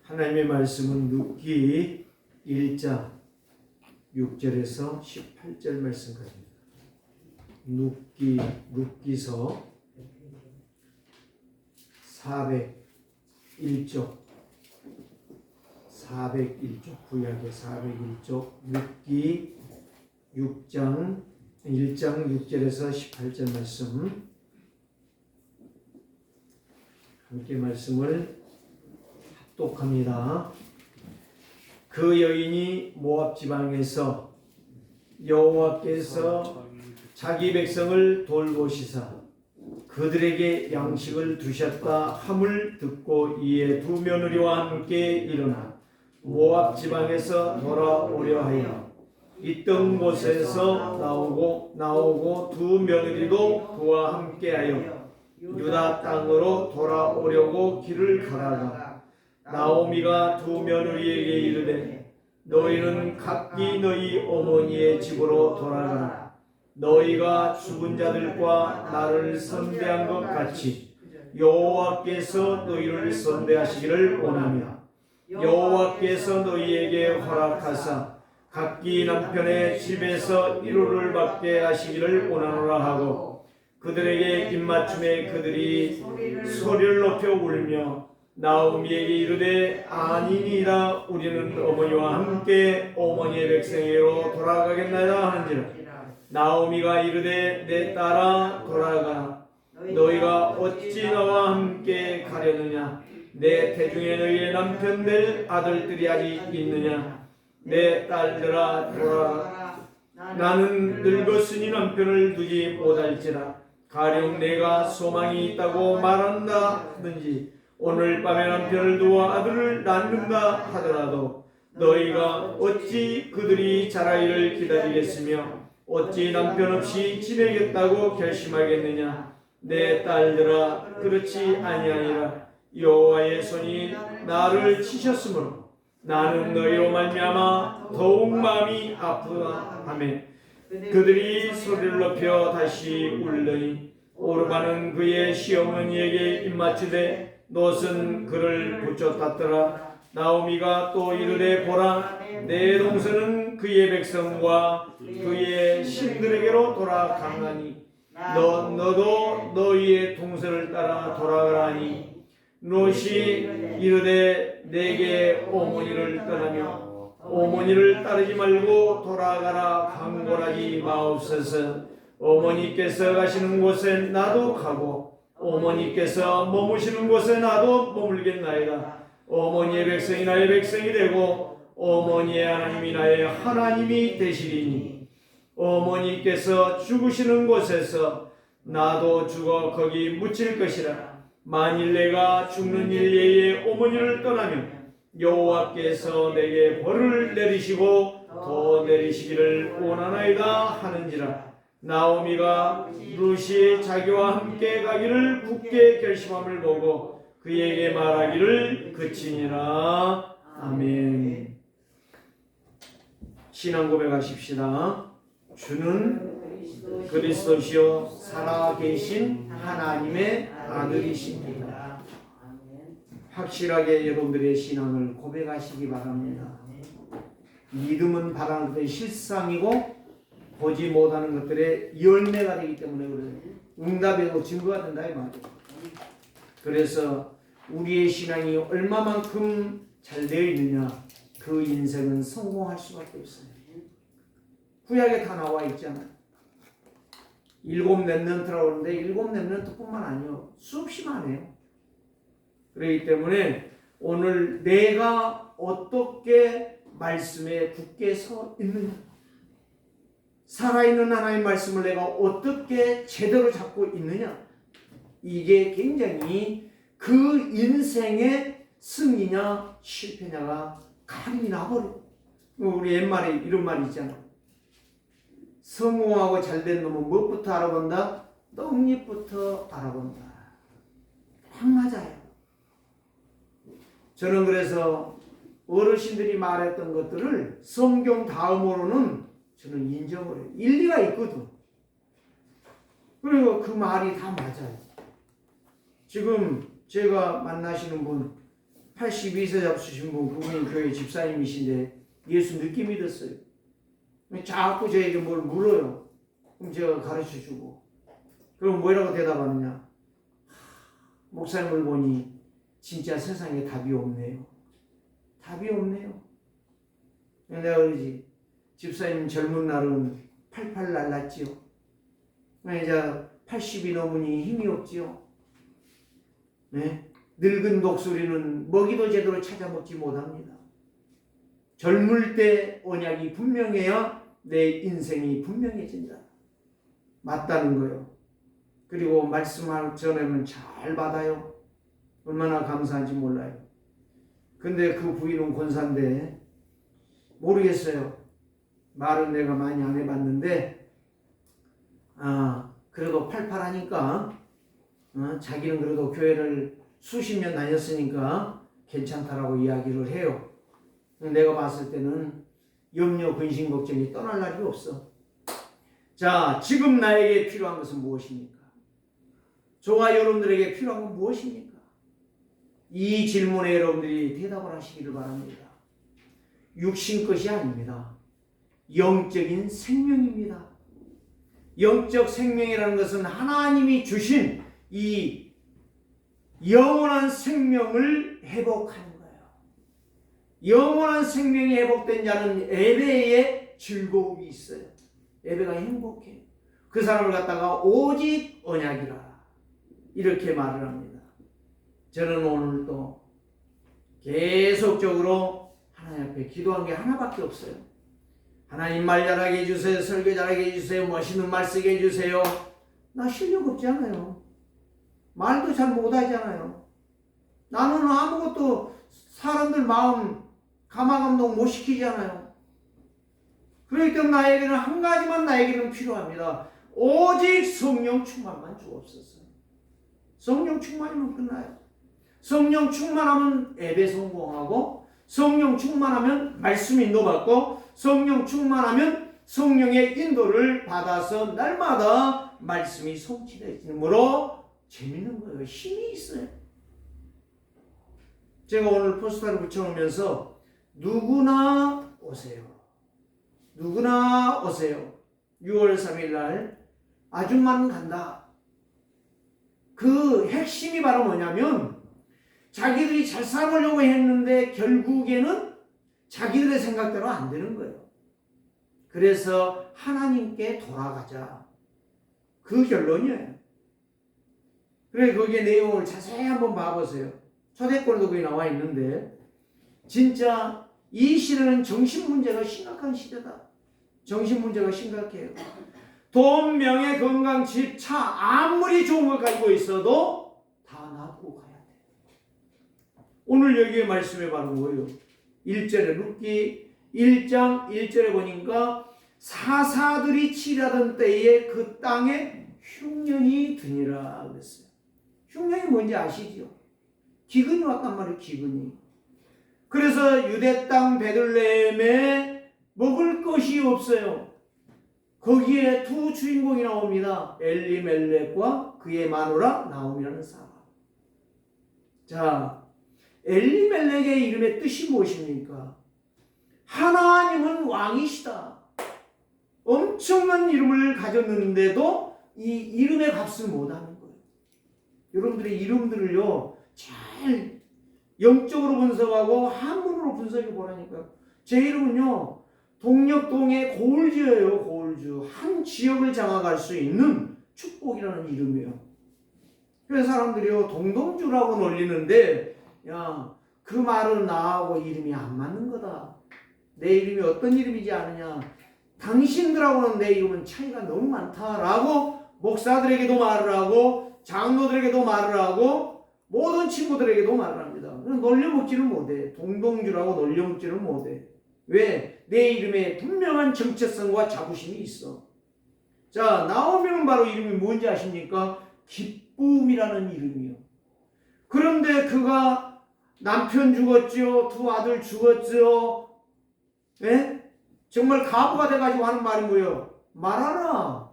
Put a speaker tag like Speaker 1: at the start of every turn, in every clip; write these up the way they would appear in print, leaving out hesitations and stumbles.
Speaker 1: 하나님의 말씀은 룻기 1장 6절에서 18절 말씀까지입니다. 룻기서 401쪽 구약의 401쪽 룻기 1장 6절에서 18절 말씀 함께 말씀을 합독합니다. 그 여인이 모압 지방에서 여호와께서 자기 백성을 돌보시사 그들에게 양식을 두셨다 함을 듣고 이에 두 며느리와 함께 일어나 모압 지방에서 돌아오려 하여 있던 곳에서 나오고 두 며느리도 그와 함께하여 유다 땅으로 돌아오려고 길을 가다가 나오미가 두 며느리에게 이르되 너희는 각기 너희 어머니의 집으로 돌아가라. 너희가 죽은 자들과 나를 선대한 것 같이 여호와께서 너희를 선대하시기를 원하며 여호와께서 너희에게 허락하사 각기 남편의 집에서 일호를 받게 하시기를 원하노라 하고 그들에게 입맞춤에 그들이 소리를 높여 울며 나오미에게 이르되 아니니라 우리는 어머니와 함께 어머니의 백성에게로 돌아가겠나이다 하는지라. 나오미가 이르되 내 딸아 돌아가 너희가 어찌 나와 함께 가려느냐 내 태중에 너희의 남편 될 아들들이 아직 있느냐 내 딸들아 돌아가 나는 늙었으니 남편을 두지 못할지라 가령 내가 소망이 있다고 말한다 하든지 오늘 밤에 남편을 두어 아들을 낳는다 하더라도 너희가 어찌 그들이 자라기를 기다리겠으며 어찌 남편 없이 지내겠다고 결심하겠느냐 내 딸들아 그렇지 아니하니라 여호와의 손이 나를 치셨으므로 나는 너희로 말미암아 더욱 마음이 아프다 하며 그들이 소리를 높여 다시 울더니 오르바는 그의 시어머니에게 입맞추되 놋은 그를 붙였다더라. 나오미가 또 이르되 보라 내 동서는 그의 백성과 그의 신들에게로 돌아가나니 너도 너희의 동서를 따라 돌아가라니 롯이 이르되 내게 어머니를 떠나며 어머니를 따르지 말고 돌아가라 강권하지 마옵소서. 어머니께서 가시는 곳에 나도 가고 어머니께서 머무시는 곳에 나도 머물겠나이다. 어머니의 백성이 나의 백성이 되고 어머니의 하나님이 나의 하나님이 되시리니 어머니께서 죽으시는 곳에서 나도 죽어 거기 묻힐 것이라. 만일 내가 죽는 일예에 어머니를 떠나면 여호와께서 내게 벌을 내리시고 더 내리시기를 원하나이다 하는지라. 나오미가 룻이 자기와 함께 가기를 굳게 결심함을 보고 그에게 말하기를 그치니라. 아멘. 신앙 고백하십시다. 주는 그리스도시요 살아계신 하나님의 아들이십니다. 확실하게 여러분들의 신앙을 고백하시기 바랍니다. 믿음은 바라는 것의 실상이고 보지 못하는 것들의 열매가 되기 때문에 그래요. 응답이고 증거가 된다 이 말이에요. 그래서 우리의 신앙이 얼마만큼 잘 되어 있느냐 그 인생은 성공할 수밖에 없어요. 구약에 다 나와 있잖아요. 7 렘넌트라고 하는데 7 렘넌트뿐만 아니요 수없이 많아요. 그렇기 때문에 오늘 내가 어떻게 말씀에 굳게 서 있느냐, 살아있는 하나님의 말씀을 내가 어떻게 제대로 잡고 있느냐, 이게 굉장히 그 인생의 승리냐 실패냐가 각인이 나버려. 우리 옛말에 이런 말이 있잖아. 성공하고 잘된 놈은 무엇부터 알아본다? 떡잎부터 알아본다. 딱 맞아요. 저는 그래서 어르신들이 말했던 것들을 성경 다음으로는 저는 인정을 해요. 일리가 있거든. 그리고 그 말이 다 맞아요. 지금 제가 만나시는 분 82세 잡수신 분, 그분이 교회 집사님이신데 예수 늦게 믿었어요. 자꾸 저에게 뭘 물어요. 그럼 제가 가르쳐주고. 그럼 뭐라고 대답하느냐? 목사님을 보니 진짜 세상에 답이 없네요. 답이 없네요. 내가 그러지. 집사님 젊은 날은 팔팔 날랐지요. 이제 80이 넘으니 힘이 없지요. 네? 늙은 독수리는 먹이도 제대로 찾아 먹지 못합니다. 젊을 때 언약이 분명해야 내 인생이 분명해진다. 맞다는 거예요. 그리고 말씀할 전에는 잘 받아요. 얼마나 감사한지 몰라요. 근데 그 부인은 권사인데 모르겠어요. 말은 내가 많이 안 해봤는데 그래도 팔팔하니까 자기는 그래도 교회를 수십 년 다녔으니까 괜찮다라고 이야기를 해요. 내가 봤을 때는 염려, 근심, 걱정이 떠날 날이 없어. 자, 지금 나에게 필요한 것은 무엇입니까? 저와 여러분들에게 필요한 건 무엇입니까? 이 질문에 여러분들이 대답을 하시기를 바랍니다. 육신 것이 아닙니다. 영적인 생명입니다. 영적 생명이라는 것은 하나님이 주신 이 영원한 생명을 회복하는 거예요. 영원한 생명이 회복된 자는 예배에 즐거움이 있어요. 예배가 행복해. 그 사람을 갖다가 오직 언약이라 이렇게 말을 합니다. 저는 오늘도 계속적으로 하나님 앞에 기도한 게 하나밖에 없어요. 하나님 말 잘하게 해주세요. 설교 잘하게 해주세요. 멋있는 말 쓰게 해주세요. 나 실력 없지 않아요. 말도 잘 못하잖아요. 나는 아무것도 사람들 마음 감화감동 못 시키잖아요. 그렇기 때문에 나에게는 한 가지만 나에게는 필요합니다. 오직 성령 충만만 주옵소서. 성령 충만이면 끝나요. 성령 충만하면 예배 성공하고, 성령 충만하면 말씀 인도받고, 성령 충만하면 성령의 인도를 받아서 날마다 말씀이 성취되므로 재밌는 거예요. 힘이 있어요. 제가 오늘 포스터를 붙여놓으면서 누구나 오세요. 누구나 오세요. 6월 3일 날 아줌마는 간다. 그 핵심이 바로 뭐냐면 자기들이 잘 살아보려고 했는데 결국에는 자기들의 생각대로 안 되는 거예요. 그래서 하나님께 돌아가자. 그 결론이에요. 그래 거기에 내용을 자세히 한번 봐보세요. 초대권도 거기 나와 있는데 진짜 이 시대는 정신 문제가 심각한 시대다. 정신 문제가 심각해요. 돈, 명예, 건강, 집, 차 아무리 좋은 걸 가지고 있어도 다 놔두고 가야 돼. 오늘 여기에 말씀에 바로 뭐예요? 1절에 룻기 1장 1절에 보니까 사사들이 치려던 때에 그 땅에 흉년이 드니라 그랬어요. 흉년이 뭔지 아시죠? 기근이 왔단 말이에요. 기근이. 그래서 유대 땅 베들레헴에 먹을 것이 없어요. 거기에 두 주인공이 나옵니다. 엘리멜렉과 그의 마누라 나옴이라는 사람. 자, 엘리멜렉의 이름의 뜻이 무엇입니까? 하나님은 왕이시다. 엄청난 이름을 가졌는데도 이 이름의 값을 못하는 거예요. 여러분들의 이름들을요 잘 영적으로 분석하고 한문으로 분석해 보라니까요. 제 이름은요 동력동의 고을주예요. 고을주. 한 지역을 장악할 수 있는 축복이라는 이름이에요. 그래서 사람들이요 동동주라고 놀리는데 야, 그 말은 나하고 이름이 안 맞는 거다. 내 이름이 어떤 이름이지 않느냐. 당신들하고는 내 이름은 차이가 너무 많다라고 목사들에게도 말을 하고 장로들에게도 말을 하고 모든 친구들에게도 말을 합니다. 놀려먹지는 못해. 동동주라고 놀려먹지는 못해. 왜? 내 이름에 분명한 정체성과 자부심이 있어. 자, 나오미는 바로 이름이 뭔지 아십니까? 기쁨이라는 이름이요. 그런데 그가 남편 죽었죠. 두 아들 죽었죠. 예? 정말 가부가 돼가지고 하는 말이 뭐예요? 말하라.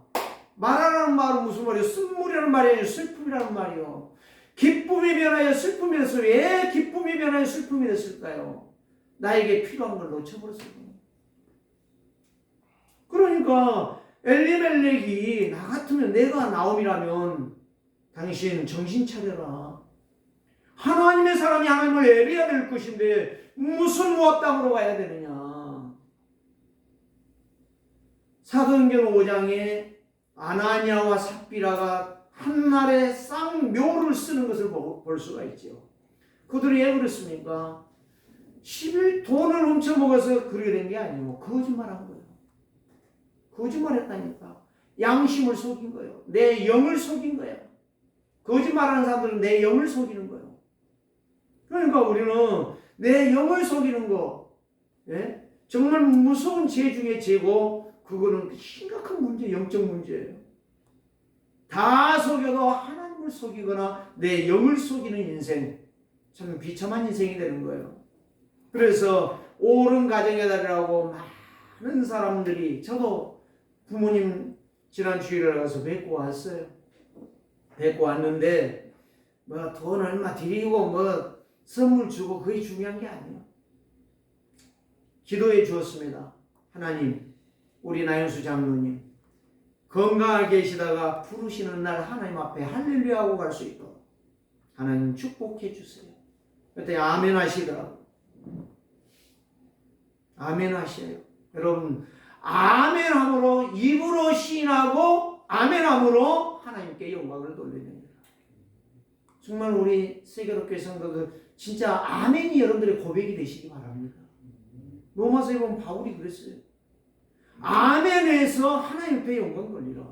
Speaker 1: 말하라는 말은 무슨 말이에요? 쓴물이라는 말이 아니에요. 슬픔이라는 말이에요. 기쁨이 변하여 슬픔이 됐어. 왜 기쁨이 변하여 슬픔이 됐을까요? 나에게 필요한 걸 놓쳐버렸어요. 그러니까 엘리멜렉이 나 같으면, 내가 나옴이라면 당신 정신 차려라. 하나님의 사람이 하나님을 예배해야 될 것인데 무슨 모압 땅으로 가야 되느냐. 사도행전 5장에 아나니아와 삽비라가 한날에 쌍묘를 쓰는 것을 볼 수가 있죠. 그들이 왜 그랬습니까? 11돈을 훔쳐먹어서 그러게 된 게 아니고 거짓말한 거예요. 거짓말했다니까. 양심을 속인 거예요. 내 영을 속인 거예요. 거짓말하는 사람들은 내 영을 속이는 거예요. 그러니까 우리는 내 영을 속이는 거, 예? 정말 무서운 죄 중에 죄고, 그거는 심각한 문제, 영적 문제예요. 다 속여도 하나님을 속이거나 내 영을 속이는 인생, 참 비참한 인생이 되는 거예요. 그래서 옳은 가정의 달이라고 많은 사람들이, 저도 부모님 지난 주일에 가서 뵙고 왔어요. 뵙고 왔는데 뭐 돈 얼마 드리고 뭐 선물 주고 그게 중요한 게 아니에요. 기도해 주었습니다. 하나님, 우리 나영수 장로님 건강하게 계시다가 부르시는 날 하나님 앞에 할렐루야 하고 갈 수 있도록 하나님 축복해 주세요. 그때 아멘 하시더라고요. 아멘 하셔요. 여러분, 아멘 함으로, 입으로 시인하고 아멘 함으로 하나님께 영광을 돌려냅니다. 정말 우리 세계롭게 성도들 진짜 아멘이 여러분들의 고백이 되시기 바랍니다. 로마서에 보면 바울이 그랬어요. 아멘에서 하나님 앞에 영광 돌리라.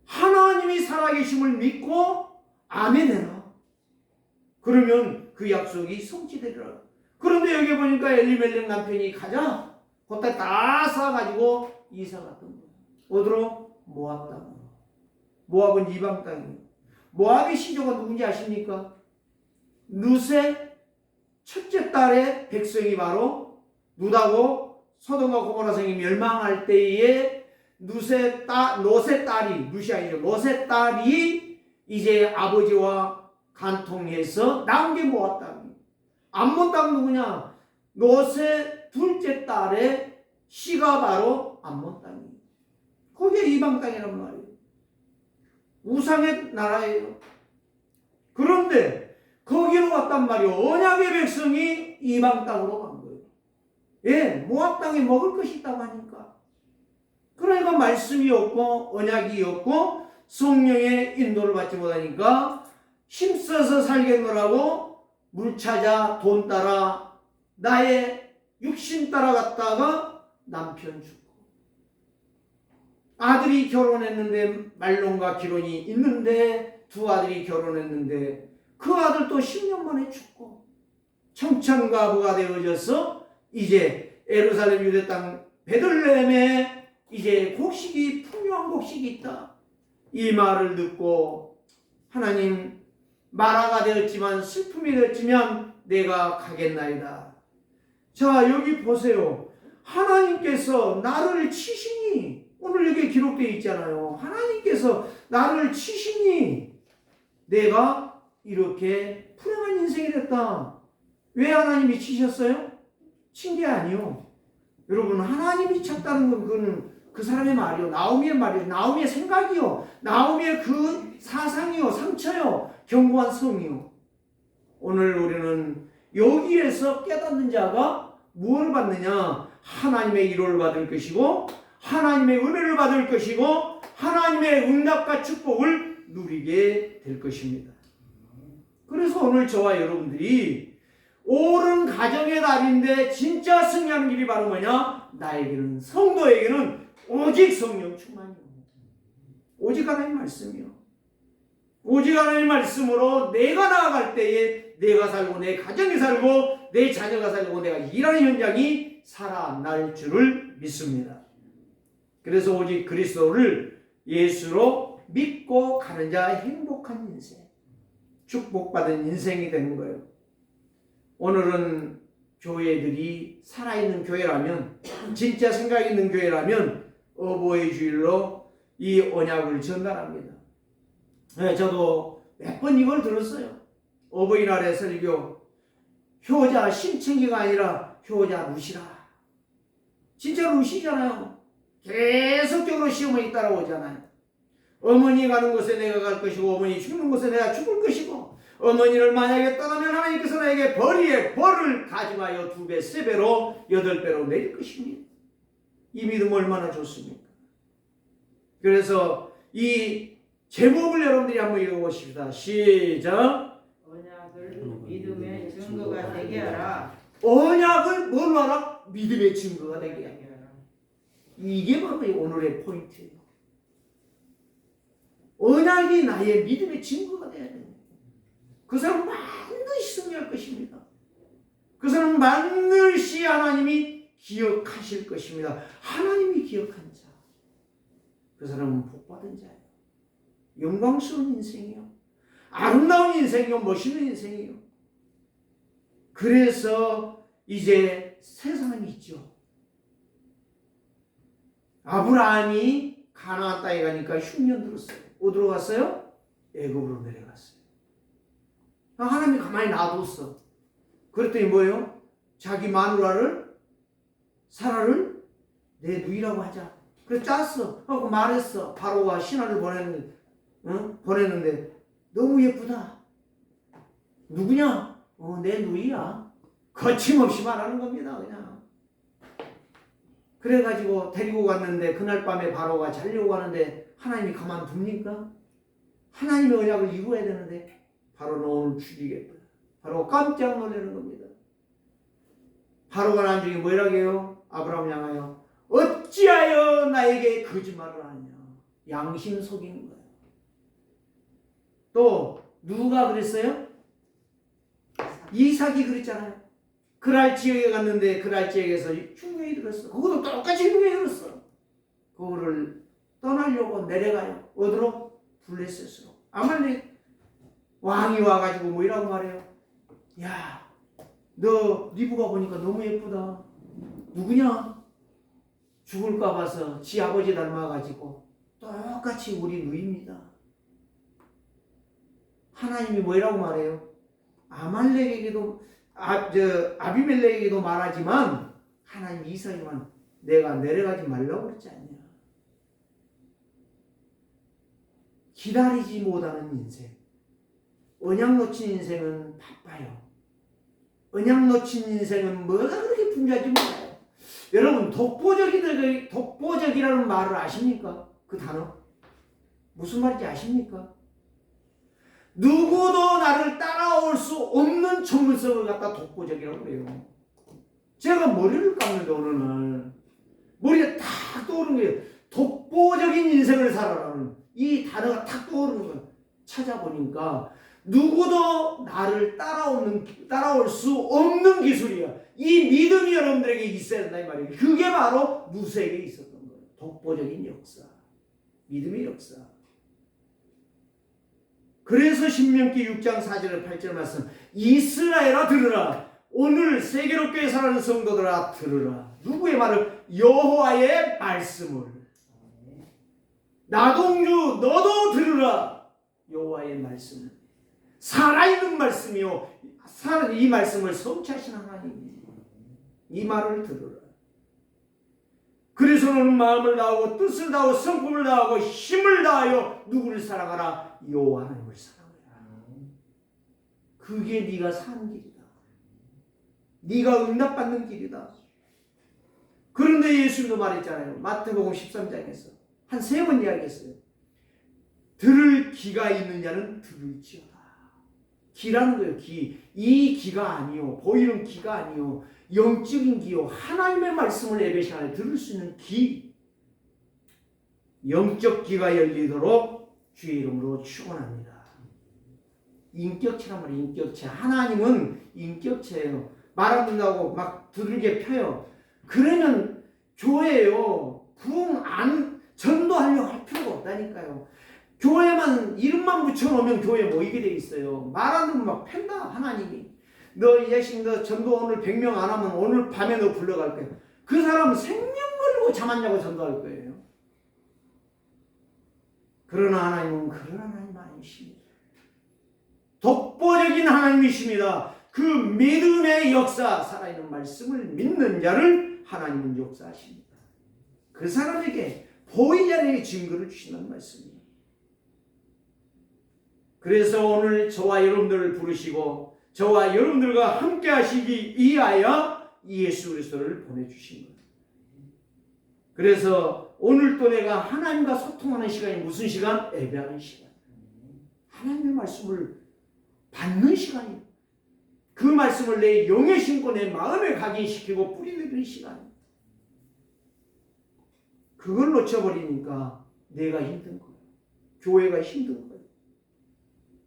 Speaker 1: 하나님이 살아계심을 믿고 아멘해라. 그러면 그 약속이 성취되리라. 그런데 여기 보니까 엘리멜렉 남편이 가자, 그때 다 싸가지고 이사 갔던 거예요. 어디로? 모압 땅으로. 모압은 이방 땅이에요. 모압의 시조가 누군지 아십니까? 룻의 첫째 딸의 백성이 바로, 룻하고 소돔과 고모라 성이 멸망할 때에 롯의 딸이, 룻이 아니죠. 롯의 딸이 이제 아버지와 간통해서 나온 게 모압 땅이에요. 암몬 땅 누구냐? 롯의 둘째 딸의 씨가 바로 암몬 땅이에요. 거기에 이방 땅이란 말이에요. 우상의 나라예요. 그런데 거기로 갔단 말이에요. 언약의 백성이 이방 땅으로 간 거예요. 예, 모압 땅에 먹을 것이 있다고 하니까. 그러니까 말씀이 없고 언약이 없고 성령의 인도를 받지 못하니까 힘써서 살겠노라고 물 찾아 돈 따라 나의 육신 따라갔다가 남편 죽고, 아들이 결혼했는데 말론과 기론이 있는데 두 아들이 결혼했는데 그 아들도 10년 만에 죽고 청천가부가 되어져서 이제 예루살렘 유대 땅 베들레헴에 이제 곡식이, 풍요한 곡식이 있다. 이 말을 듣고 하나님, 마라가 되었지만 슬픔이 되었지만 내가 가겠나이다. 자, 여기 보세요. 하나님께서 나를 치시니, 오늘 여기 기록되어 있잖아요. 하나님께서 나를 치시니 내가 이렇게 불행한 인생이 됐다. 왜 하나님이 치셨어요? 친 게 아니요. 여러분, 하나님이 쳤다는 건 그건 그 사람의 말이요, 나오미의 말이요, 나오미의 생각이요, 나오미의 그 사상이요, 상처요, 견고한 성이요. 오늘 우리는 여기에서 깨닫는 자가 무엇을 받느냐? 하나님의 위로를 받을 것이고 하나님의 은혜를 받을 것이고 하나님의 응답과 축복을 누리게 될 것입니다. 그래서 오늘 저와 여러분들이 옳은 가정의 달인데 진짜 승리하는 길이 바로 뭐냐? 나에게는, 성도에게는 오직 성령 충만이요, 오직 하나님 말씀이요. 오직 하나님 말씀으로 내가 나아갈 때에 내가 살고 내 가정이 살고 내 자녀가 살고 내가 일하는 현장이 살아날 줄을 믿습니다. 그래서 오직 그리스도를 예수로 믿고 가는 자 행복한 인생, 축복받은 인생이 되는 거예요. 오늘은 교회들이 살아있는 교회라면, 진짜 생각 있는 교회라면 어버이 주일로 이 언약을 전달합니다. 네, 저도 몇 번 이걸 들었어요. 어버이날에 설교, 효자 심청기가 아니라 효자 루시라. 진짜 루시잖아요. 계속적으로 시어머니 따라오잖아요. 어머니 가는 곳에 내가 갈 것이고 어머니 죽는 곳에 내가 죽을 것이고 어머니를 만약에 떠나면 하나님께서 나에게 벌을 가중하여 2배, 3배로, 8배로 내릴 것입니다. 이 믿음 얼마나 좋습니까? 그래서 이 제목을 여러분들이 한번 읽어보십시다. 시작.
Speaker 2: 언약을 믿음의 증거가 되게 하라.
Speaker 1: 언약을 뭘로 하라? 믿음의 증거가 되게 하라. 이게 바로 오늘의 포인트예요. 언약이 나의 믿음의 증거가 되어야 됩니다. 그 사람은 반드시 승리할 것입니다. 그 사람은 반드시 하나님이 기억하실 것입니다. 하나님이 기억한 자. 그 사람은 복받은 자예요. 영광스러운 인생이요. 아름다운 인생이요. 멋있는 인생이요. 그래서 이제 세상은 있죠. 아브라함이 가나안 땅에 가니까 흉년 들었어요. 어디로 갔어요? 애굽으로 내려갔어요. 하나님이 가만히 놔뒀어. 그랬더니 뭐예요? 자기 마누라를 사라를 내 누이라고 하자. 그래서 짰어. 하고 말했어. 바로가 신하를 보냈는데 너무 예쁘다. 누구냐? 내 누이야. 거침없이 말하는 겁니다. 그냥. 그래가지고 데리고 갔는데 그날 밤에 바로가 자려고 하는데 하나님이 가만둡니까? 하나님의 언약을 이루어야 되는데 바로는 오늘 죽이겠다. 바로가 깜짝 놀라는 겁니다. 바로가 나중에 뭐라고 해요? 아브라함을 향하여 어찌하여 나에게 거짓말을 하냐. 양심 속인 거예요. 또 누가 그랬어요? 이삭이 그랬잖아요. 그랄 지역에 갔는데 그랄 지역에서 흉년이 들었어. 그것도 똑같이 흉년이 들었어. 그거를 떠나려고 내려가요. 어디로? 블레셋으로. 아말렉 왕이 와가지고 뭐라고 말해요? 야, 너 리브가 보니까 너무 예쁘다. 누구냐? 죽을까 봐서 지 아버지 닮아가지고 똑같이 우리 누이입니다. 하나님이 뭐라고 말해요? 아말렉에게도 아비멜렉에게도 말하지만 하나님 이삭에게만 내가 내려가지 말라고 그랬지 않냐. 기다리지 못하는 인생. 언약 놓친 인생은 바빠요. 언약 놓친 인생은 뭐가 그렇게 풍요하지 몰라요. 여러분 독보적이라는 말을 아십니까? 그 단어 무슨 말인지 아십니까? 누구도 나를 따라올 수 없는 전문성을 갖다 독보적이라고 그래요. 제가 머리를 감는데 어느 날 머리에 탁 떠오르는 거예요. 독보적인 인생을 살아라는 이 단어가 탁 떠오르는 거예요. 찾아보니까 누구도 나를 따라올 수 없는 기술이야. 이 믿음이 여러분들에게 있어야 된다 이 말이에요. 그게 바로 무세에게 있었던 거예요. 독보적인 역사. 믿음의 역사. 그래서 신명기 6장 4절 8절 말씀 이스라엘아 들으라. 오늘 세계롭게 살아가는 성도들아 들으라. 누구의 말을? 여호와의 말씀을. 나동주 너도 들으라. 여호와의 말씀을. 살아있는 말씀이요. 이 말씀을 성취하신 하나님이에요. 이 말을 들으라. 그래서 너는 마음을 다하고 뜻을 다하고 성품을 다하고 힘을 다하여 누구를 사랑하라? 여호와 하나님을 사랑하라. 그게 네가 사는 길이다. 네가 응답받는 길이다. 그런데 예수님도 말했잖아요. 마태복음 13장에서 한 3번 이야기했어요. 들을 귀가 있는 자는 들을지어다. 귀라는 거예요. 귀. 이 귀가 아니요. 보이는 귀가 아니요. 영적인 귀요. 하나님의 말씀을 예배 시간에 들을 수 있는 귀. 영적 귀가 열리도록 주의 이름으로 축원합니다. 인격체란 말이에요. 인격체. 하나님은 인격체예요. 말 안 듣는다고 막 두들겨 펴요. 그러면 교회요. 전도하려고 할 필요가 없다니까요. 교회만 이름만 붙여놓으면 교회 모이게 돼 있어요. 말 안 듣면 막 팬다 하나님이. 너 이 자식 너 전도 오늘 100명 안 하면 오늘 밤에 너 불러갈 거야. 그 사람은 생명 걸고 잠 안 자고 전도할 거예요. 그러나 하나님은 그런 하나님 아니십니다. 독보적인 하나님이십니다. 그 믿음의 역사, 살아있는 말씀을 믿는 자를 하나님은 역사하십니다. 그 사람에게 보이지 않는 증거를 주신다는 말씀입니다. 그래서 오늘 저와 여러분들을 부르시고 저와 여러분들과 함께 하시기 위하여 예수 그리스도를 보내주신 거예요. 그래서 오늘도 내가 하나님과 소통하는 시간이 무슨 시간? 예배하는 시간. 하나님의 말씀을 받는 시간이에요. 그 말씀을 내 영에 심고 내 마음에 각인시키고 뿌리내리는 시간. 그걸 놓쳐버리니까 내가 힘든 거예요. 교회가 힘든 거예요.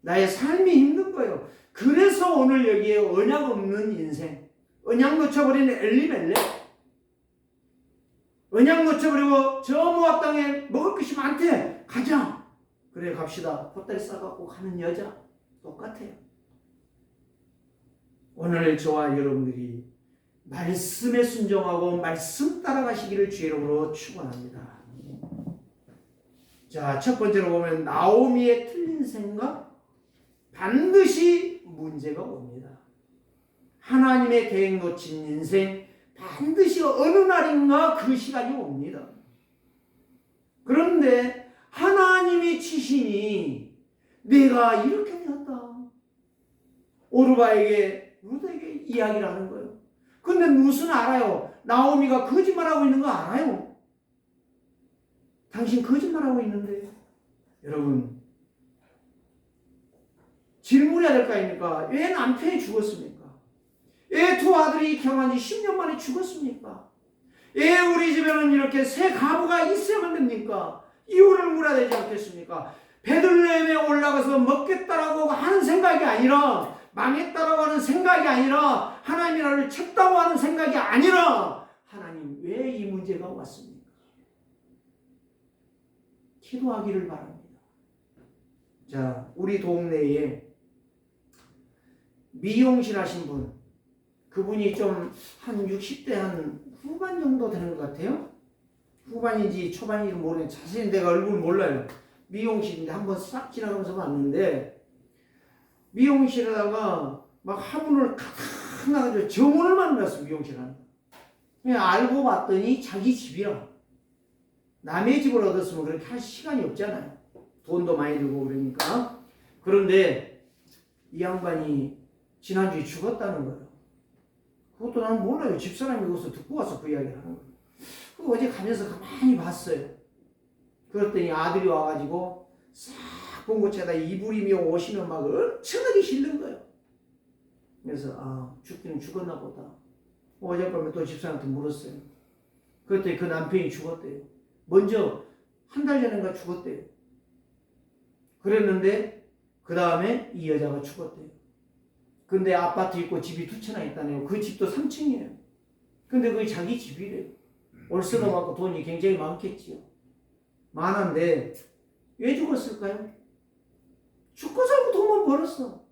Speaker 1: 나의 삶이 힘든 거예요. 그래서 오늘 여기에 언약 없는 인생, 언약 놓쳐버리는 엘리멜렉, 언약 놓쳐버리고 저 모압 땅에 먹을 것이 많대. 가자. 그래 갑시다. 보따리 싸갖고 가는 여자 똑같아요. 오늘 저와 여러분들이 말씀에 순종하고 말씀 따라가시기를 주의 이름으로 축원합니다. 자, 첫 번째로 보면 나오미의 틀린 생각, 반드시 문제가 옵니다. 하나님의 계획 놓친 인생, 반드시 어느 날인가 그 시간이 옵니다. 그런데 하나님이 치시니 내가 이렇게 되었다. 오르바에게, 루드에게 이야기를 하는 거예요. 근데 무슨 알아요? 나오미가 거짓말하고 있는 거 알아요? 당신 거짓말하고 있는데. 여러분, 질문해야 될 거 아닙니까? 왜 남편이 죽었습니까? 왜 두 아들이 결혼한 지 10년 만에 죽었습니까? 왜 우리 집에는 이렇게 새 가부가 있어야만 됩니까? 이유를 물어야 되지 않겠습니까? 베들레헴에 올라가서 먹겠다라고 하는 생각이 아니라, 망했다라고 하는 생각이 아니라, 하나님의 나라를 쳤다고 하는 생각이 아니라, 하나님 왜 이 문제가 왔습니까? 기도하기를 바랍니다. 자, 우리 동네에 미용실 하신 분, 그분이 좀 한 60대 한 후반 정도 되는 것 같아요. 후반인지 초반인지 모르겠는데 자세히 내가 얼굴 몰라요. 미용실인데 한번 싹 지나가면서 봤는데 미용실에다가 막 화분을 가득 나가지고 정원을 만들었어. 미용실 하는. 그냥 알고 봤더니 자기 집이야. 남의 집을 얻었으면 그렇게 할 시간이 없잖아요. 돈도 많이 들고 그러니까. 그런데 이 양반이 지난주에 죽었다는 거예요. 그것도 나는 몰라요. 집사람이 거기서 듣고 와서 그 이야기를 하는 거예요. 어제 가면서 가만히 봤어요. 그랬더니 아들이 와가지고 싹 본 곳에다 이불이며 옷이며 막 엄청나게 실는 거예요. 그래서 아, 죽기는 죽었나 보다. 어젯밤에 또 집사람한테 물었어요. 그랬더니 그 남편이 죽었대요. 먼저 한 달 전인가 죽었대요. 그랬는데 그 다음에 이 여자가 죽었대요. 근데 아파트 있고 집이 2채나 있다네요. 그 집도 3층이에요. 근데 그게 자기 집이래요. 월세도 받고 돈이 굉장히 많겠지요. 많은데 왜 죽었을까요? 죽고 살고 돈만 벌었어.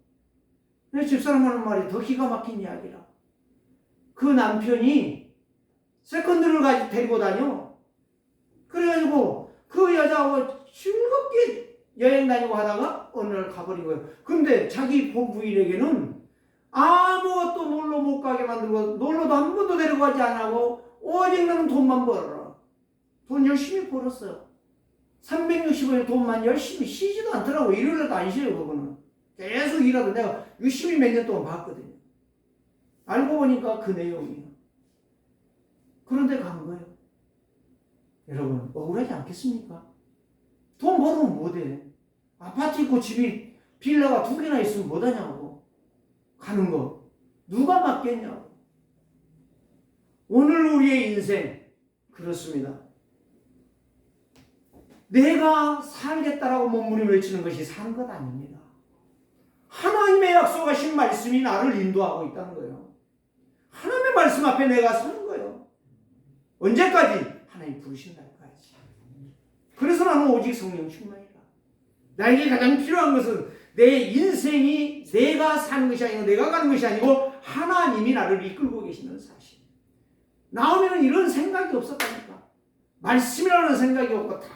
Speaker 1: 내 집사람 하는 말이 더 기가 막힌 이야기라. 그 남편이 세컨드를 데리고 다녀. 그래가지고 그 여자하고 즐겁게 여행 다니고 하다가 어느 날 가버린 거예요. 근데 자기 부인에게는 아무것도 놀러 못 가게 만들고 놀러도 한 번도 데려가지 않고 오직 나는 돈만 벌어라. 돈 열심히 벌었어요. 365일 돈만 열심히 쉬지도 않더라고. 일요일에도 안 쉬어요. 그거는 계속 일하고 내가 유심히 몇 년 동안 봤거든요. 알고 보니까 그 내용이에요. 그런데 간 거예요. 여러분 억울하지 않겠습니까? 돈 벌으면 뭐돼? 아파트 있고 집이 빌라가 2개나 있으면 뭐하냐고. 가는 거 누가 맞겠냐고. 오늘 우리의 인생 그렇습니다. 내가 살겠다라고 몸부림 외치는 것이 사는 것 아닙니다. 하나님의 약속하신 말씀이 나를 인도하고 있다는 거예요. 하나님의 말씀 앞에 내가 서는 거예요. 언제까지? 하나님 부르신다 할까지. 그래서 나는 오직 성령 충만이다. 나에게 가장 필요한 것은 내 인생이 내가 사는 것이 아니고 내가 가는 것이 아니고 하나님이 나를 이끌고 계시는 사실. 나오면은 이런 생각이 없었다니까. 말씀이라는 생각이 없고 다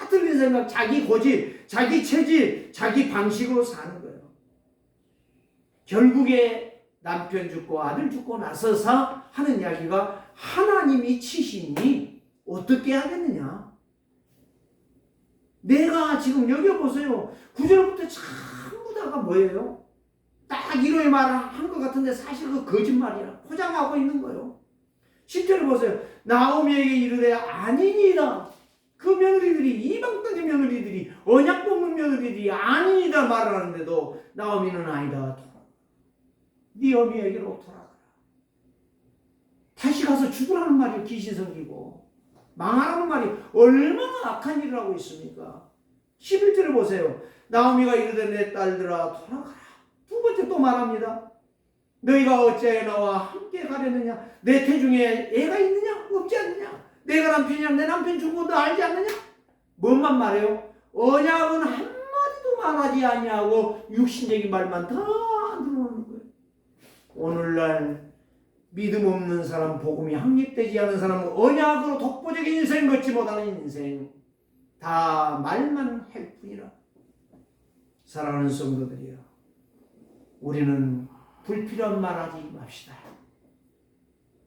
Speaker 1: 틀린 생각, 자기 고집, 자기 체질, 자기 방식으로 사는 거예요. 결국에 남편 죽고 아들 죽고 나서서 하는 이야기가 하나님이 치시니 어떻게 하겠느냐. 내가 지금 여기 보세요. 9절부터 전부 다가 뭐예요? 딱 이로의 말을 한 것 같은데 사실 그 거짓말이야. 포장하고 있는 거예요. 10절을 보세요. 나오미에게 이르되 아니니이다. 그 며느리들이 이방 땅의 며느리들이 언약 뽑는 며느리들이 아니이다 말을 하는데도 나오미는 아니다. 네 어미에게로 돌아가라. 다시 가서 죽으라는 말이 귀신 섬기고 망하라는 말이 얼마나 악한 일을 하고 있습니까? 11절을 보세요. 나오미가 이르되 내 딸들아 돌아가라. 두 번째 또 말합니다. 너희가 어찌하여 나와 함께 가려느냐? 내 태중에 애가 있느냐? 없지 않느냐? 내가 남편이냐? 내 남편 죽은 너 알지 않느냐? 뭔만 말해요? 언약은 한마디도 말하지 아니하고 육신적인 말만 다 늘어놓는 거예요. 오늘날 믿음 없는 사람, 복음이 확립되지 않은 사람은 언약으로 독보적인 인생 걷지 못하는 인생, 다 말만 할 뿐이라. 사랑하는 성도들이여, 우리는 불필요한 말하지 맙시다.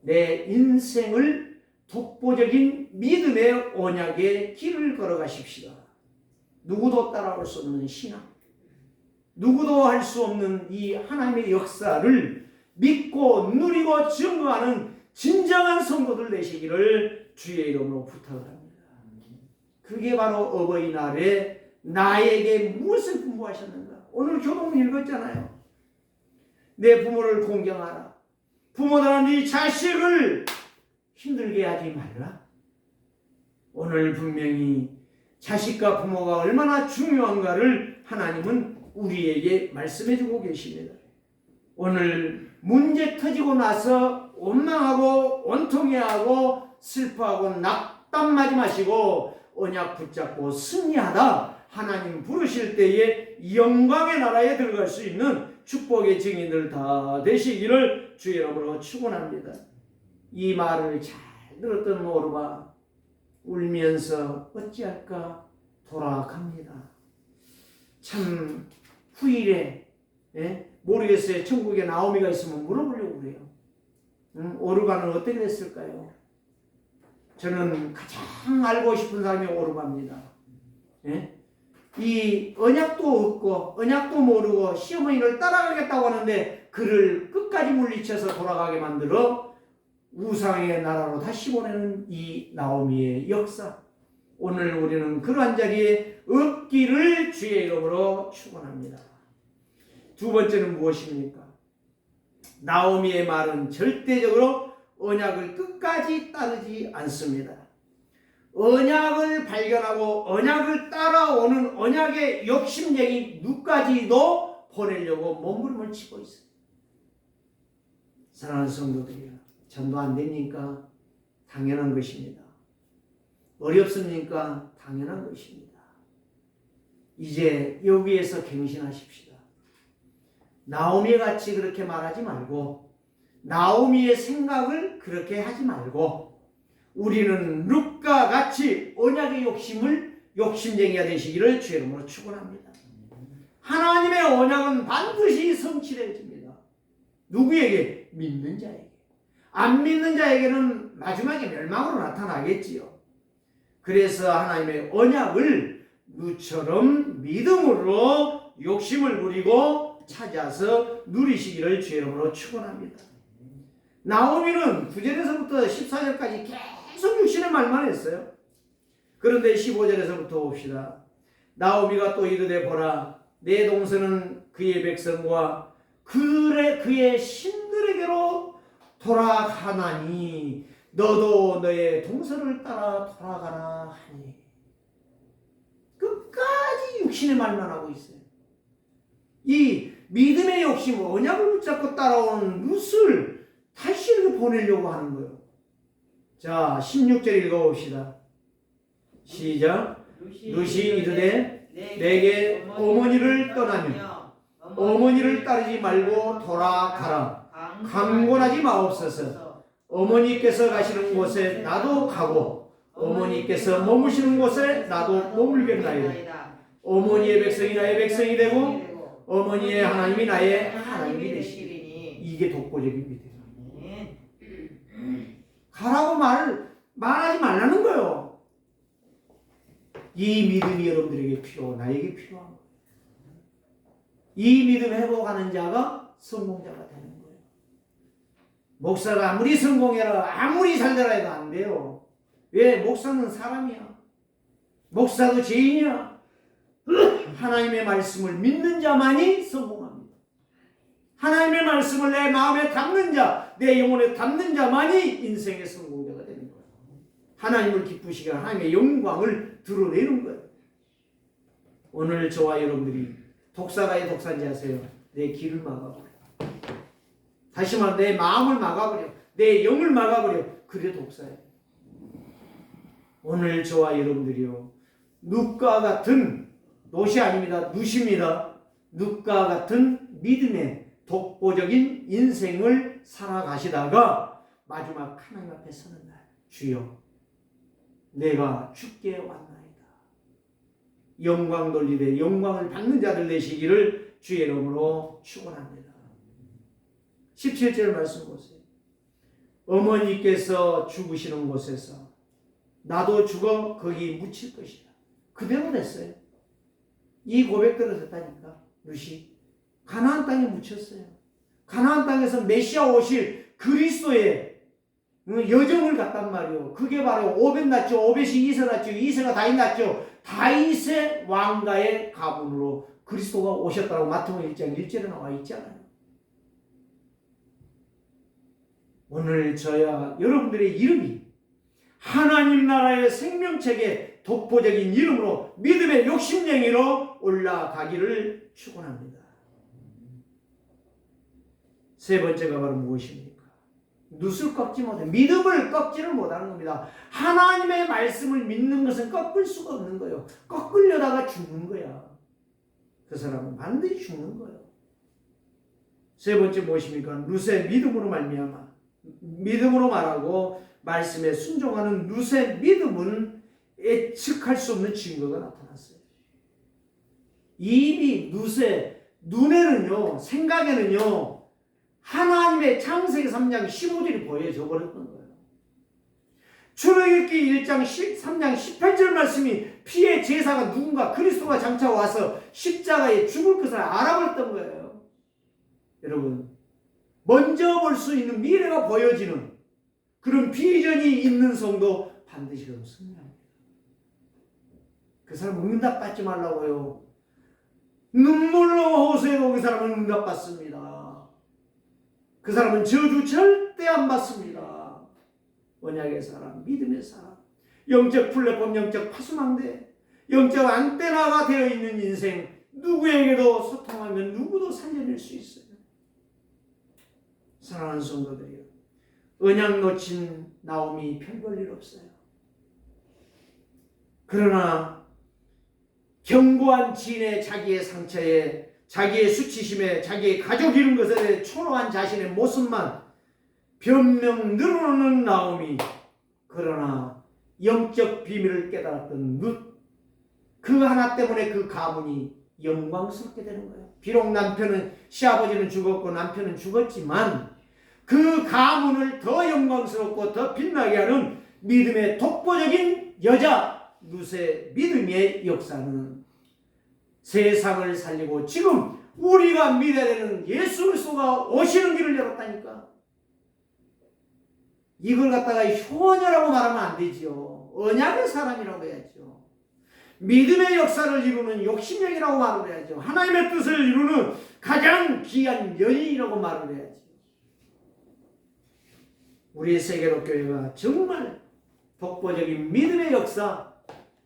Speaker 1: 내 인생을 독보적인 믿음의 언약의 길을 걸어가십시다. 누구도 따라올 수 없는 신앙, 누구도 할 수 없는 이 하나님의 역사를 믿고 누리고 증거하는 진정한 성도들 되시기를 주의 이름으로 부탁합니다. 그게 바로 어버이날에 나에게 무엇을 분부하셨는가? 오늘 교동 읽었잖아요. 내 부모를 공경하라. 부모들은 네 자식을 힘들게 하지 말라. 오늘 분명히 자식과 부모가 얼마나 중요한가를 하나님은 우리에게 말씀해주고 계십니다. 오늘 문제 터지고 나서 원망하고 원통해하고 슬퍼하고 낙담하지 마시고 언약 붙잡고 승리하다 하나님 부르실 때에 영광의 나라에 들어갈 수 있는 축복의 증인들 다 되시기를 주의 이름으로 축원합니다. 이 말을 잘 들었던 오르바 울면서 어찌할까 돌아갑니다. 참 후일에 모르겠어요. 천국에 나오미가 있으면 물어보려고 그래요. 오르바는 어떻게 됐을까요? 저는 가장 알고 싶은 사람이 오르바입니다. 이 언약도 없고 언약도 모르고 시어머니를 따라가겠다고 하는데 그를 끝까지 물리쳐서 돌아가게 만들어 우상의 나라로 다시 보내는 이 나오미의 역사. 오늘 우리는 그러한 자리에 없기를 주의 이름으로 축원합니다. 두 번째는 무엇입니까? 나오미의 말은 절대적으로 언약을 끝까지 따르지 않습니다. 언약을 발견하고 언약을 따라오는 언약의 욕심쟁이 누까지도 보내려고 몸부림을 치고 있어요. 사랑하는 성도들이요, 전도 안 됩니까? 당연한 것입니다. 어렵습니까? 당연한 것입니다. 이제 여기에서 갱신하십시다. 나오미 같이 그렇게 말하지 말고 나오미의 생각을 그렇게 하지 말고 우리는 룻과 같이 언약의 욕심쟁이가 되시기를 주의 이름으로 축원합니다. 하나님의 언약은 반드시 성취되어집니다. 누구에게? 믿는 자에게. 안 믿는 자에게는 마지막에 멸망으로 나타나겠지요. 그래서 하나님의 언약을 룻처럼 믿음으로 욕심을 부리고 찾아서 누리시기를 주의 이름으로 축원합니다. 나오미는 9절에서부터 14절까지 계속 육신의 말만 했어요. 그런데 15절에서부터 봅시다. 나오미가 또 이르되 보라, 내 동서는 그의 백성과 그의 신들에게로 돌아가나니 너도 너의 동서를 따라 돌아가라 하니. 끝까지 육신의 말만 하고 있어요. 이 믿음의 욕심, 언약을 붙잡고 따라오는 룻을 다시 이렇게 보내려고 하는 거예요. 자, 16절 읽어봅시다. 시작. 룻이 이르되 내게 어머니를 떠나며 어머니를 따르지 말고 돌아가라. 강권하지 마옵소서. 어머니께서 가시는 곳에 나도 가고 어머니께서 머무시는 곳에 나도 머물겠나이다. 어머니의 백성이 나의 백성이 되고 어머니의 하나님이 나의 하나님이 되시리니.
Speaker 2: 되시리니.
Speaker 1: 이게 독보적인 믿음이에요.
Speaker 2: 아멘.
Speaker 1: 가라고 말하지 말라는 거예요. 이 믿음이 여러분들에게 필요하고 나에게 필요한 거예요. 이 믿음 회복하는 자가 성공자가 되는 거예요. 목사가 아무리 성공해라, 아무리 잘 되라 해도 안 돼요. 왜? 목사는 사람이야. 목사도 죄인이야. 하나님의 말씀을 믿는 자만이 성공합니다. 하나님의 말씀을 내 마음에 담는 자, 내 영혼에 담는 자만이 인생의 성공자가 되는 거예요. 하나님을 기쁘시게 하나님의 영광을 드러내는 거예요. 오늘 저와 여러분들이 독사가의 독사인지 아세요? 내 길을 막아버려. 다시 말해 내 마음을 막아버려. 내 영을 막아버려. 그게 독사예요. 오늘 저와 여러분들이요, 눕과 같은, 놋이 아닙니다. 눕입니다. 눕과 같은 믿음의 독보적인 인생을 살아가시다가 마지막 하나님 앞에 서는 날, 주여 내가 죽게 왔나이다. 영광 돌리되 영광을 받는 자들 되시기를 주의 이름으로 축원합니다. 17절 말씀 보세요. 어머니께서 죽으시는 곳에서 나도 죽어 거기 묻힐 것이다. 그대로 됐어요. 이 고백 들어졌다니까. 룻이 가나안 땅에 묻혔어요. 가나안 땅에서 메시아 오실 그리스도의 여정을 갔단 말이요. 그게 바로 오벳 낳죠. 오벳이 이세 낳죠. 이세가 다윗 낳죠. 다윗의 왕가의 가문으로 그리스도가 오셨다고 마태복음 1장 1절에 나와 있잖아요. 오늘 저야 여러분들의 이름이 하나님 나라의 생명책의 독보적인 이름으로 믿음의 욕심쟁이로 올라가기를 축원합니다. 세 번째가 바로 무엇입니까? 눕을 꺾지 못해. 믿음을 꺾지를 못하는 겁니다. 하나님의 말씀을 믿는 것은 꺾을 수가 없는 거예요. 꺾으려다가 죽는 거야. 그 사람은 반드시 죽는 거예요. 세 번째 무엇입니까? 룻의 믿음으로 말미암아, 믿음으로 말하고 말씀에 순종하는 룻의 믿음은 예측할 수 없는 증거가 나타났어요. 이미 룻의 눈에는요, 생각에는요, 하나님의 창세기 3장 15절이 보여져 버렸던 거예요. 출애굽기 1장 3장 18절 말씀이 피의 제사가 누군가 그리스도가 장차 와서 십자가에 죽을 것을 알아버렸던 거예요. 여러분, 먼저 볼 수 있는 미래가 보여지는 그런 비전이 있는 성도 반드시 그런 승리합니다. 그 사람 응답받지 말라고요. 눈물로 호소해도 그 사람은 응답받습니다. 그 사람은 저주 절대 안 받습니다. 언약의 사람, 믿음의 사람, 영적 플랫폼, 영적 파수망대, 영적 안테나가 되어 있는 인생, 누구에게도 소통하면 누구도 살려낼 수 있어요. 사랑하는 성도들이요, 언약 놓친 나오미 별 볼 일 없어요. 그러나 견고한 진의 자기의 상처에, 자기의 수치심에, 자기의 가족 이룬 것에 대해 초라한 자신의 모습만 변명 늘어놓는 나오미, 그러나 영적 비밀을 깨달았던 룻, 그 하나 때문에 그 가문이 영광스럽게 되는 거예요. 비록 남편은, 시아버지는 죽었고 남편은 죽었지만 그 가문을 더 영광스럽고 더 빛나게 하는 믿음의 독보적인 여자 룻의 믿음의 역사는 세상을 살리고 지금 우리가 믿어야 되는 예수 그리스도가 오시는 길을 열었다니까. 이걸 갖다가 효녀라고 말하면 안 되지요. 언약의 사람이라고 해야죠. 믿음의 역사를 이루는 욕심력이라고 말을 해야죠. 하나님의 뜻을 이루는 가장 귀한 여인이라고 말을 해야죠. 우리 세계로 교회가 정말 독보적인 믿음의 역사,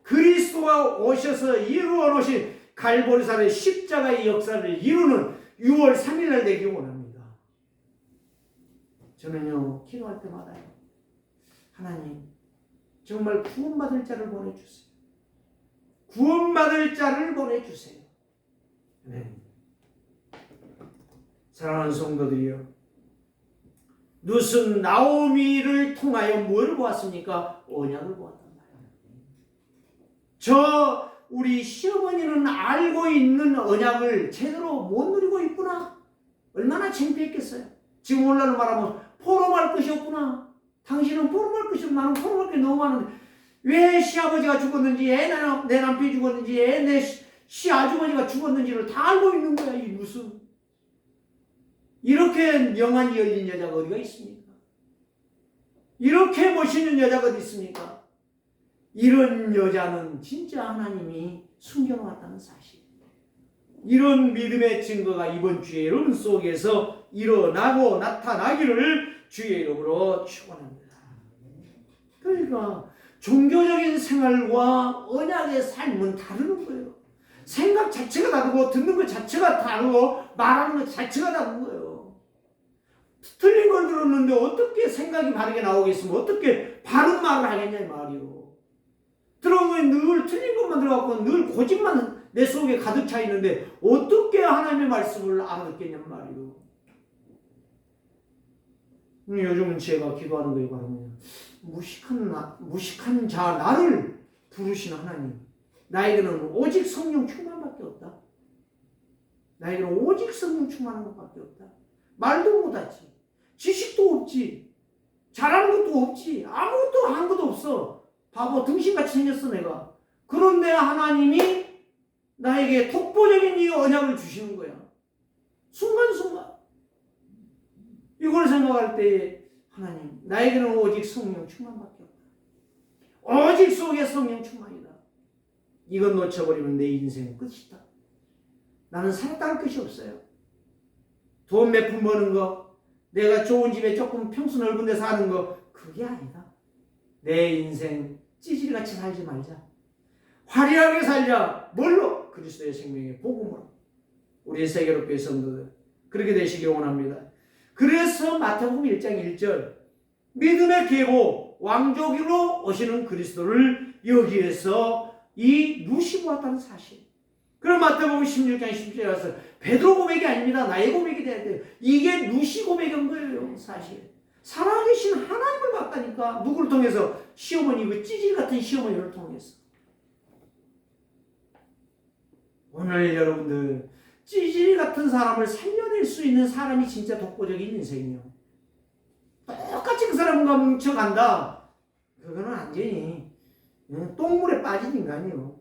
Speaker 1: 그리스도가 오셔서 이루어 놓으신 갈보리산의 십자가의 역사를 이루는 6월 3일날 되기 원합니다. 저는요, 기도할 때마다요, 하나님 정말 구원받을 자를 보내주세요. 구원받을 자를 보내주세요. 네. 사랑하는 성도들이요, 룻은 나오미를 통하여 뭘 보았습니까? 언약을 보았단 말이에요. 저 우리 시어머니는 알고 있는 언약을 제대로 못 누리고 있구나. 얼마나 창피했겠어요. 지금 오늘날로 말하면 포럼할 것이 없구나. 당신은 포럼할 것이 없고 나는 포럼할 게 너무 많은데 왜 시아버지가 죽었는지 내 남편이 죽었는지 내 시아주머니가 죽었는지를 다 알고 있는 거야. 이 무슨 이렇게 영안이 열린 여자가 어디가 있습니까? 이렇게 멋있는 여자가 어디 있습니까? 이런 여자는 진짜 하나님이 숨겨놓았다는 사실. 이런 믿음의 증거가 이번 주의 여러분 속에서 일어나고 나타나기를 주의 이름으로 축원합니다. 그러니까 종교적인 생활과 언약의 삶은 다르는 거예요. 생각 자체가 다르고 듣는 것 자체가 다르고 말하는 것 자체가 다른 거예요. 틀린 걸 들었는데 어떻게 생각이 바르게 나오겠으면 어떻게 바른 말을 하겠냐 이 말이요. 들어보면 늘 틀린 것만 들어갖고 늘 고집만 내 속에 가득 차 있는데 어떻게 하나님의 말씀을 알아듣겠냔 말이요. 요즘은 제가 기도하는 거에 바르면 무식한 자 나를 부르신 하나님, 나에게는 오직 성령 충만밖에 없다. 나에게는 오직 성령 충만한 것밖에 없다. 말도 못하지, 지식도 없지, 잘하는 것도 없지, 아무것도 한 것도 없어. 바보 등신같이 생겼어 내가. 그런데 하나님이 나에게 독보적인 이 언약을 주시는 거야. 순간순간. 이걸 생각할 때 하나님, 나에게는 오직 성령 충만밖에 없다. 오직 속에 성령 충만이다. 이건 놓쳐버리면 내 인생은 끝이다. 나는 살아갈 것이 없어요. 돈 몇 푼 버는 거, 내가 좋은 집에 조금 평수 넓은 데 사는 거, 그게 아니다. 내 인생 찌질같이 살지 말자. 화려하게 살자. 뭘로? 그리스도의 생명의 복음으로. 우리 세계로교회 성도들 그렇게 되시길 원합니다. 그래서 마태복음 1장 1절 믿음의 계보 왕족으로 오시는 그리스도를 여기에서 이 누시보았다는 사실. 그럼 마태복음 16장 10절에 와서 베드로 고백이 아닙니다. 나의 고백이 돼야 돼요. 이게 누시 고백인 거예요. 사실 살아계신 하나님을 봤다니까. 누구를 통해서? 시어머니, 그 찌질 같은 시어머니를 통해서. 오늘 여러분들 찌질 같은 사람을 살려낼 수 있는 사람이 진짜 독보적인 인생이요. 똑같이 그 사람과 뭉쳐간다. 그거는 완전히 똥물에 빠진 인간이요.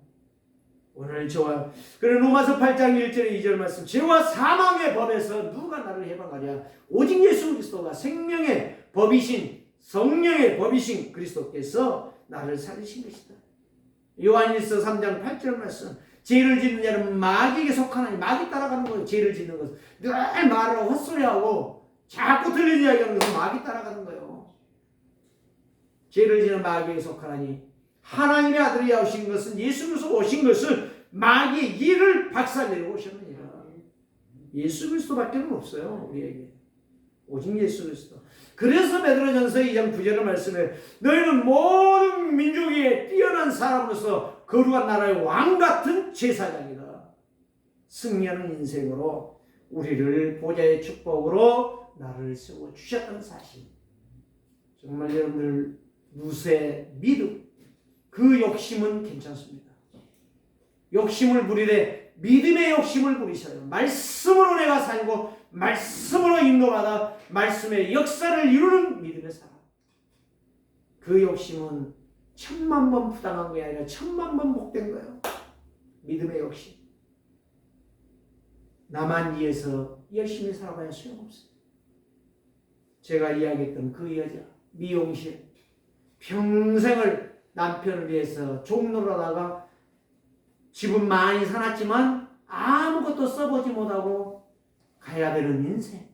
Speaker 1: 오늘 저와 그래 로마서 8장 1절에 2절 말씀, 죄와 사망의 법에서 누가 나를 해방하랴. 오직 예수 그리스도가 생명의 법이신 성령의 법이신 그리스도께서 나를 살리신 것이다. 요한일서 3장 8절 말씀, 죄를 짓는 자는 마귀에게 속하나니, 마귀 따라가는 거예요. 죄를 짓는 것은 늘 말을 헛소리하고 자꾸 틀린 이야기하는 것은 마귀 따라가는 거예요. 죄를 짓는 마귀에게 속하나니, 하나님의 아들이 오신 것은, 예수 그리스도 오신 것은 마귀의 일을 박살내려 오셨느니라. 예수 그리스도밖에 없어요. 우리에게 오직 예수 그리스도. 그래서 베드로전서 2장 9절의 말씀에 너희는 모든 민족 위에 뛰어난 사람으로서 거룩한 나라의 왕같은 제사장이다. 승리하는 인생으로 우리를 보좌의 축복으로 나를 세워주셨다는 사실. 정말 여러분들 누세 믿음, 그 욕심은 괜찮습니다. 욕심을 부리되 믿음의 욕심을 부리셔요. 말씀으로 내가 살고 말씀으로 인도받아 말씀의 역사를 이루는 믿음의 사람. 그 욕심은 1000만 번 부당한 게 아니라 1000만 번 복된 거예요. 믿음의 욕심. 나만 위해서 열심히 살아봐야 소용없어요. 제가 이야기했던 그 여자, 미용실, 평생을 남편을 위해서 종로로다가 집은 많이 사놨지만 아무것도 써보지 못하고 가야 되는 인생.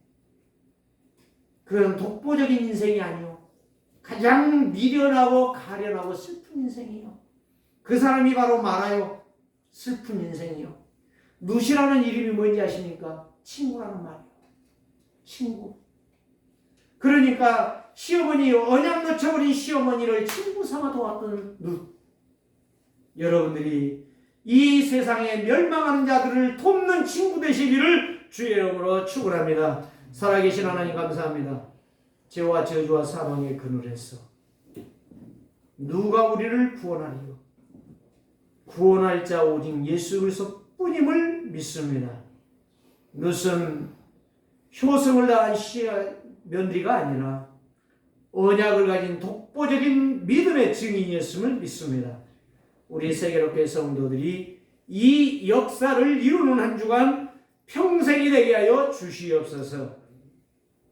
Speaker 1: 그런 독보적인 인생이 아니요, 가장 미련하고 가련하고 슬픈 인생이요. 그 사람이 바로 말아요. 슬픈 인생이요. 누시라는 이름이 뭔지 아십니까? 친구라는 말이에요. 친구. 그러니까 시어머니, 언약 놓쳐버린 시어머니를 친구 삼아 도왔던 룻. 여러분들이 이 세상에 멸망하는 자들을 돕는 친구 되시기를 주의 이름으로 축원합니다. 살아계신 하나님 감사합니다. 죄와 저주와 사망의 그늘에서 누가 우리를 구원하리요? 구원할 자 오직 예수 그리스도뿐임을 믿습니다. 이것은 효성을 다한 며느리가 아니라 언약을 가진 독보적인 믿음의 증인이었음을 믿습니다. 우리 세계로교회 성도들이 이 역사를 이루는 한 주간 평생이 되게 하여 주시옵소서.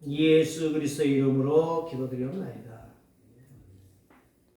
Speaker 1: 예수 그리스도의 이름으로 기도드리옵나이다.